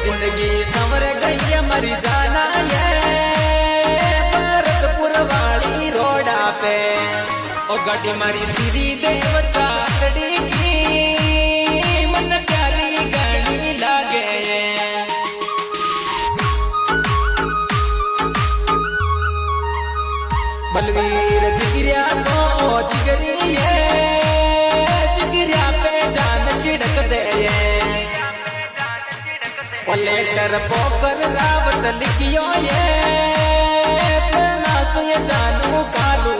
जिंदगी संवर गई मरी जाना ये भरतपुर वाली रोडा पे ओ गड्डी मारी सीधी देव चाकड़ी की मन प्यारी गाड़ी लागे बलवीर जिगरिया को जिगरी जिगरिया पे जान छिड़क दे लेटर पोकर रावत लिखियो ये जानू कालू